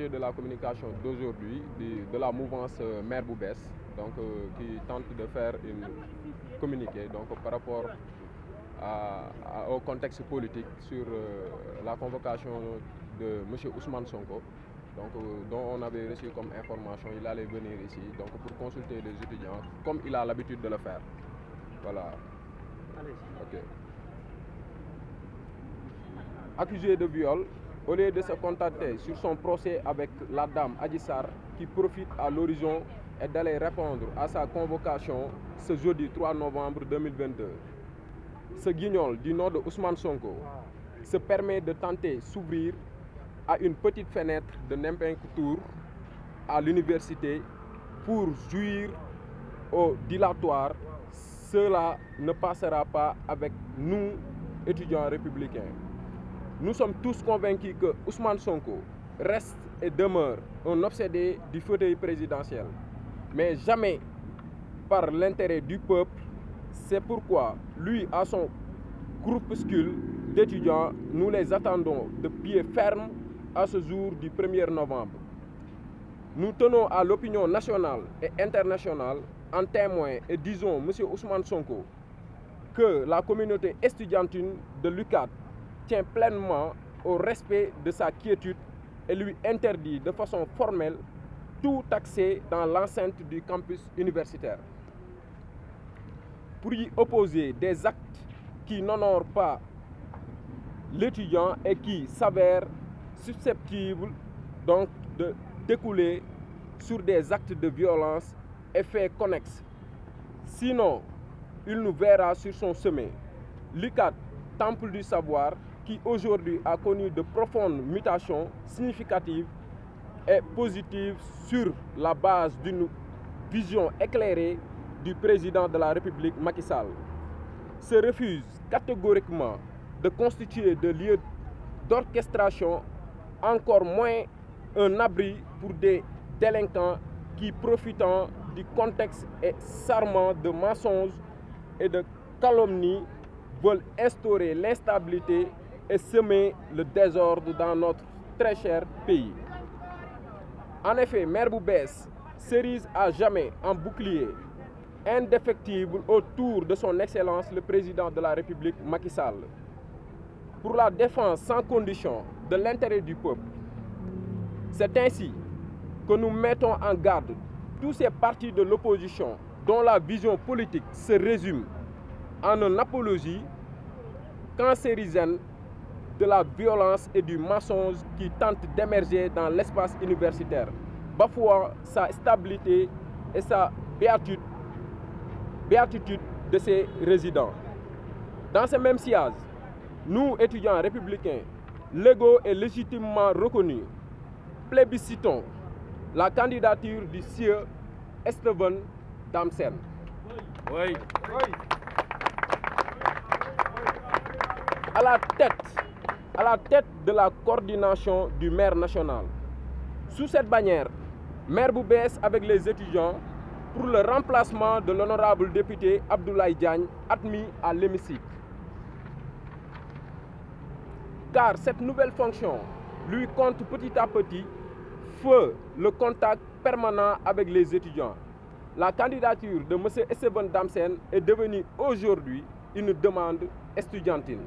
chargé de la communication d'aujourd'hui, de la mouvance Maire bu Bees, donc qui tente de faire une communiqué donc, par rapport au contexte politique sur la convocation de M. Ousmane Sonko, donc, dont on avait reçu comme information, il allait venir ici donc, pour consulter les étudiants, comme il a l'habitude de le faire. Voilà. Ok. Accusé de viol, au lieu de se contenter sur son procès avec la dame Adji Sarr, qui profite à l'horizon et d'aller répondre à sa convocation ce jeudi 3 novembre 2022. Ce guignol du nom de Ousmane Sonko se permet de tenter s'ouvrir à une petite fenêtre de n'importe tour à l'université pour jouir au dilatoire. Cela ne passera pas avec nous, étudiants républicains. Nous sommes tous convaincus que Ousmane Sonko reste et demeure un obsédé du fauteuil présidentiel, mais jamais par l'intérêt du peuple. C'est pourquoi, lui à son groupuscule d'étudiants, nous les attendons de pied ferme à ce jour du 1er novembre. Nous tenons à l'opinion nationale et internationale en témoin et disons, M. Ousmane Sonko, que la communauté estudiantine de l'UCAD tient pleinement au respect de sa quiétude et lui interdit de façon formelle tout accès dans l'enceinte du campus universitaire. Pour y opposer des actes qui n'honorent pas l'étudiant et qui s'avèrent susceptibles donc de découler sur des actes de violence et faits connexes. Sinon, il nous verra sur son sommet. L'UCAD, temple du savoir, qui aujourd'hui a connu de profondes mutations significatives et positives sur la base d'une vision éclairée du président de la République Macky Sall, se refuse catégoriquement de constituer de lieux d'orchestration, encore moins un abri pour des délinquants qui, profitant du contexte et s'armant de mensonges et de calomnies, veulent instaurer l'instabilité et semer le désordre dans notre très cher pays. En effet, Maire bu Bees s'érige à jamais en bouclier indéfectible autour de son Excellence le Président de la République Macky Sall, pour la défense sans condition de l'intérêt du peuple. C'est ainsi que nous mettons en garde tous ces partis de l'opposition dont la vision politique se résume en une apologie cancérigène de la violence et du mensonge qui tente d'émerger dans l'espace universitaire, bafouant sa stabilité et sa béatitude de ses résidents. Dans ce même sillage, nous, étudiants républicains, légaux et légitimement reconnus, plébiscitons la candidature du sieur Esteban Damsen. Oui. À la tête de la coordination du maire national. Sous cette bannière, Maire bu Bees avec les étudiants pour le remplacement de l'honorable député Abdoulaye Diagne, admis à l'hémicycle. Car cette nouvelle fonction lui compte petit à petit feu le contact permanent avec les étudiants. La candidature de M. Esteban Damsen est devenue aujourd'hui une demande estudiantine,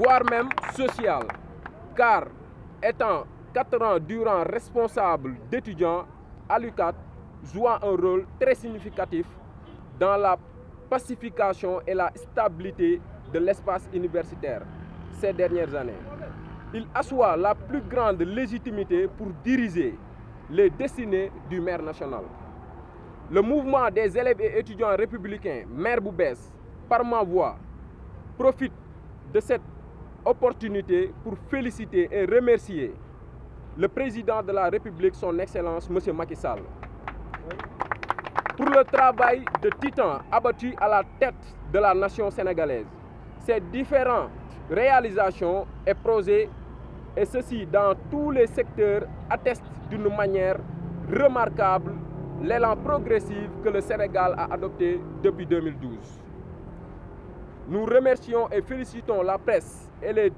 voire même sociale, car étant 4 ans durant responsable d'étudiants à l'UCAD, jouant un rôle très significatif dans la pacification et la stabilité de l'espace universitaire ces dernières années. Il assoit la plus grande légitimité pour diriger les destinées du maire national. Le mouvement des élèves et étudiants républicains, Maire bu Bees, par ma voix, profite de cette opportunité pour féliciter et remercier le président de la République, son Excellence, M. Macky Sall, pour le travail de titan abattu à la tête de la nation sénégalaise. Ces différentes réalisations et projets, et ceci dans tous les secteurs, attestent d'une manière remarquable l'élan progressif que le Sénégal a adopté depuis 2012. Nous remercions et félicitons la presse et les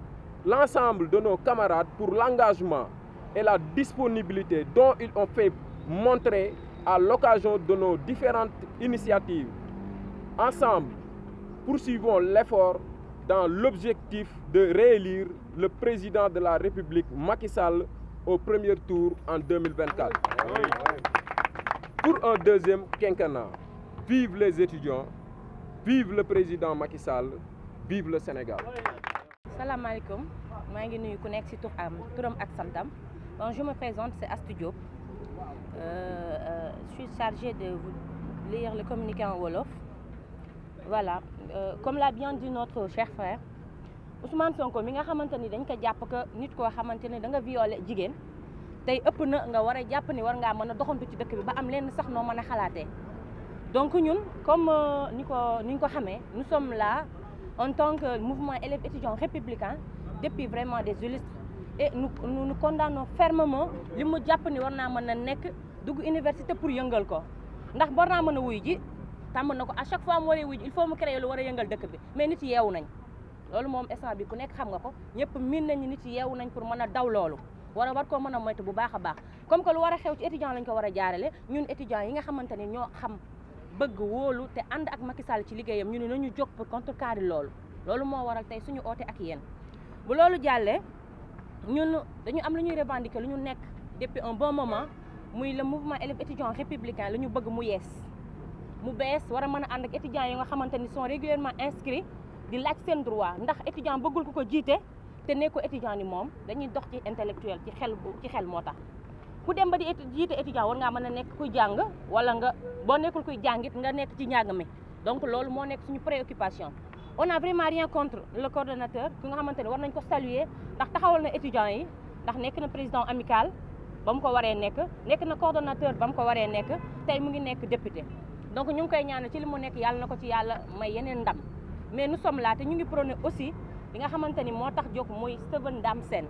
l'ensemble de nos camarades pour l'engagement et la disponibilité dont ils ont fait montrer à l'occasion de nos différentes initiatives. Ensemble, poursuivons l'effort dans l'objectif de réélire le président de la République, Macky Sall, au premier tour en 2024. Pour un deuxième quinquennat. Vive les étudiants, vive le président Macky Sall, vive le Sénégal. Salam alaikum, je suis connecté sur Touram ak Santam. Donc, je me présente, c'est Astou Diop. Je suis chargée de vous lire le communiqué en Wolof. Voilà, comme l'a bien dit notre cher frère, Ousmane Sonko mi nga xamanteni dañ ko japp que nit ko xamanteni da nga violer jigen tay ëpp na nga wara japp ni war nga mëna doxantu ci dëkk bi ba am lenn sax no mëna xalaté. Donc ñun comme ni ko xamé, nous sommes là en tant que mouvement élèves étudiants républicain depuis vraiment des illustres et nous condamnons fermement li mu japp ni war na mëna nek dugg université pour yëngal ko. Ndax war na mëna wuy ji tam nako à chaque fois mo lay wuy il faut mu créer lu wara yëngal dëkk bi mais nit yeewu nañ. Loolu moom instant bi ku nekk xam nga ko ñëpp miin nañu nit yi yeewu nañ pour mën a daw loolu war koo mën a moytu bu baax a baax comme que lu war a xew ci étudiant lañ ko war a jaarale ñun étudiants yi nga xamante ne ñoo xam bëgg wóolu te ànd ak Macky Sall ci liggéeyam ñu ne nañu jóg pour contrecarrer loolu moo waral tey suñu oote ak yéen bu loolu jàllee ñun dañu am lu ñuy revendiquer lu ñu nekk depuis un bon moment muy le mouvement élèves étudiants républicain lu ñu bëgg mu yees mu bees war a mën a ànd ak étudiants yi nga xamante ni sont régulièrement inscrits di laaj seen droit ndax étudiant bëggul ku ko jiite te ne ko étudiant ni moom dañuy dox ci intellectuel ci xel moo tax ku dem ba di jiite étudiant war ngaa mën a nekk kuy jàng wala nga boo nekkul kuy jàngit nga nekk ci njàng mi donc loolu moo nekk suñu préoccupation. On a vraiment rien contre le coordonnateur ki nga xamante ne war nañ ko saluer ndax taxawal na étudiant yi ndax nekk na président amical ba mu ko waree nekk na coordonnateur ba mu ko waree nekk tey mu ngi nekk député donc ñu ngi koy ñaanal ci li mu nekk yàlla na ko ci yàlla may yeneen ndam. Mais nous sommes là te ñu ngi prôné aussi li nga xamante ni moo tax jóg muy Steven Dame Sène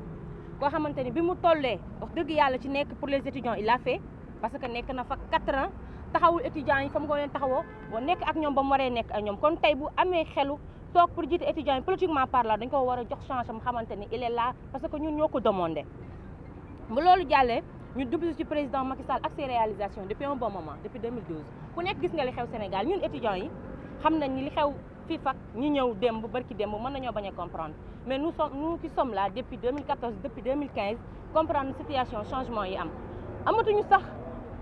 koo xamante ni bi mu tollee wax dëgg yàlla ci nekk pour les étudiants il a fait parce que nekk na fa 4 ans taxawul étudiants yi fa mu ko leen taxawoo boo nekk ak ñoom ba mu waree nekk ak ñoom kon tey bu amee xelu toog pour jiite étudiants yi politiquement parlant dañ ko war a jox chance am xamante ni il est là parce que ñun ñoo ko demandé. bu loolu jàllee ñu dublu ci président Macky Sall ak ses réalisations depuis un bon moment depuis 2012 ku nekk gis nga li xew Sénégal ñun étudiants yi xam nañ ni li xew. fii fak ñi ñëw démb barki démb mën nañoo bañ a comprendre mais nous qui sommes là depuis 2014 depuis 2015 comprendre situation changement yi am amatuñu sax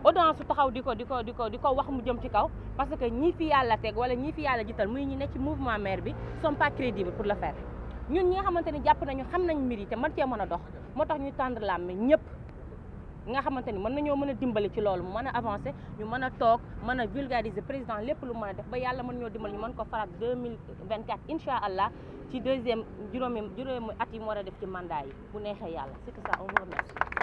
audience taxaw di ko wax mu jëm ci kaw parce que ñii fi yàlla teg wala ñii fi yàlla jiital muy ñi nekk ci mouvement maire bi sont pas crédibles pour le faire ñun ñi nga xamante ni jàpp nañu xam nañ mbir yi te mën cee mën a dox moo tax ñuy tendre la main ñëpp nga xamante ni mën nañoo mën a dimbali ci loolu mu mën a avancer ñu mën a toog mën a vulgariser président lépp lu mën a def ba yàlla mën ñoo dimbali ñu mën ko faraat 2024 incha allah ci juróomi at yi mu war a def ci mandat yi bu neexee yàlla c'est que ça on vous remercie